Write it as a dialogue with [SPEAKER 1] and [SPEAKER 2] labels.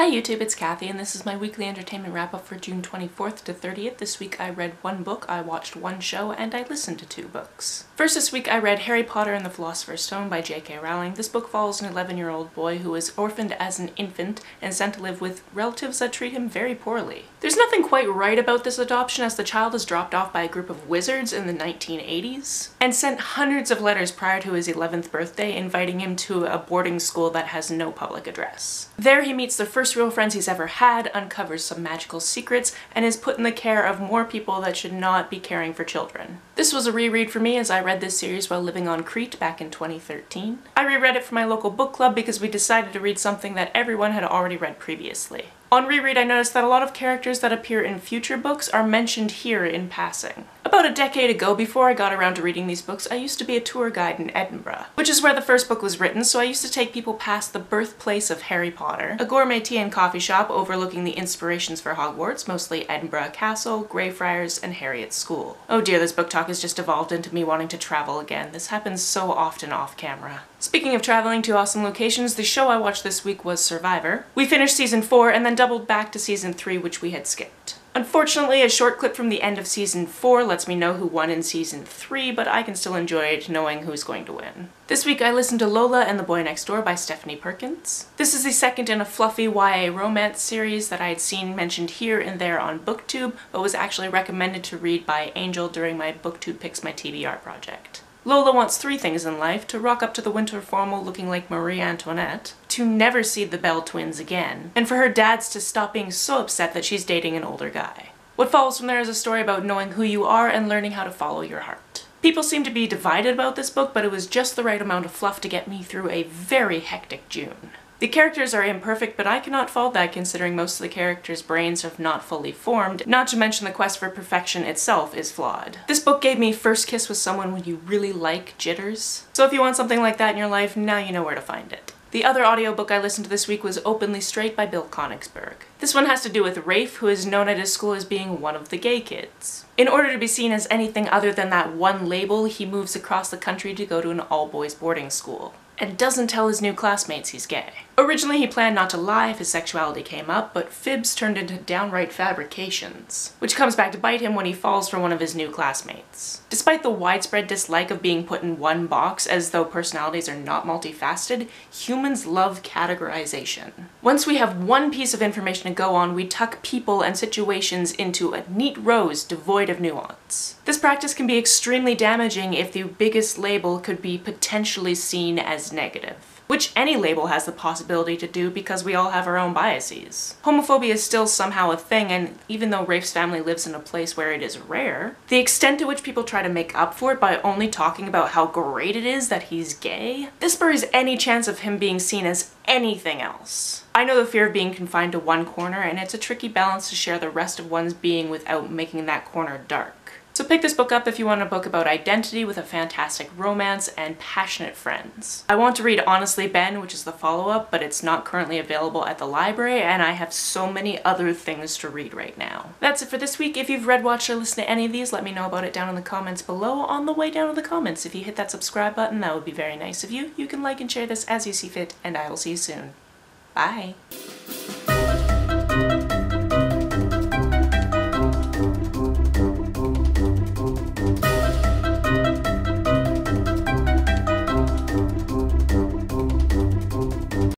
[SPEAKER 1] Hi YouTube, it's Kathy, and this is my weekly entertainment wrap-up for June 24th to 30th. This week I read one book, I watched one show, and I listened to 2 books. First this week I read Harry Potter and the Philosopher's Stone by J.K. Rowling. This book follows an 11-year-old boy who is orphaned as an infant and sent to live with relatives that treat him very poorly. There's nothing quite right about this adoption, as the child is dropped off by a group of wizards in the 1980s and sent hundreds of letters prior to his 11th birthday inviting him to a boarding school that has no public address. There he meets the first real friends he's ever had, uncovers some magical secrets, and is put in the care of more people that should not be caring for children. This was a reread for me, as I read this series while living on Crete back in 2013. I reread it for my local book club because we decided to read something that everyone had already read previously. On reread, I noticed that a lot of characters that appear in future books are mentioned here in passing. About a decade ago, before I got around to reading these books, I used to be a tour guide in Edinburgh, which is where the first book was written, so I used to take people past the birthplace of Harry Potter, a gourmet tea and coffee shop overlooking the inspirations for Hogwarts, mostly Edinburgh Castle, Greyfriars, and Harriet's School. Oh dear, this book talk has just evolved into me wanting to travel again. This happens so often off camera. Speaking of traveling to awesome locations, the show I watched this week was Survivor. We finished season 4 and then doubled back to season 3, which we had skipped. Unfortunately, a short clip from the end of season 4 lets me know who won in season 3, but I can still enjoy it knowing who's going to win. This week I listened to Lola and the Boy Next Door by Stephanie Perkins. This is the second in a fluffy YA romance series that I had seen mentioned here and there on BookTube, but was actually recommended to read by Angel during my BookTube Picks My TBR project. Lola wants 3 things in life: to rock up to the winter formal looking like Marie Antoinette, to never see the Bell twins again, and for her dads to stop being so upset that she's dating an older guy. What follows from there is a story about knowing who you are and learning how to follow your heart. People seem to be divided about this book, but it was just the right amount of fluff to get me through a very hectic June. The characters are imperfect, but I cannot fault that considering most of the characters' brains have not fully formed, not to mention the quest for perfection itself is flawed. This book gave me first kiss with someone when you really like jitters. So if you want something like that in your life, now you know where to find it. The other audiobook I listened to this week was Openly Straight by Bill Konigsberg. This one has to do with Rafe, who is known at his school as being one of the gay kids. In order to be seen as anything other than that one label, he moves across the country to go to an all-boys boarding school, and doesn't tell his new classmates he's gay. Originally he planned not to lie if his sexuality came up, but fibs turned into downright fabrications, which comes back to bite him when he falls for one of his new classmates. Despite the widespread dislike of being put in one box, as though personalities are not multifaceted, humans love categorization. Once we have one piece of information to go on, we tuck people and situations into a neat rows devoid of nuance. This practice can be extremely damaging if the biggest label could be potentially seen as negative, which any label has the possibility to do because we all have our own biases. Homophobia is still somehow a thing, and even though Rafe's family lives in a place where it is rare, the extent to which people try to make up for it by only talking about how great it is that he's gay, this spurs any chance of him being seen as anything else. I know the fear of being confined to one corner, and it's a tricky balance to share the rest of one's being without making that corner dark. So pick this book up if you want a book about identity with a fantastic romance and passionate friends. I want to read Honestly Ben, which is the follow-up, but it's not currently available at the library, and I have so many other things to read right now. That's it for this week. If you've read, watched, or listened to any of these, let me know about it down in the comments below. On the way down in the comments, if you hit that subscribe button, that would be very nice of you. You can like and share this as you see fit, and I will see you soon. Bye!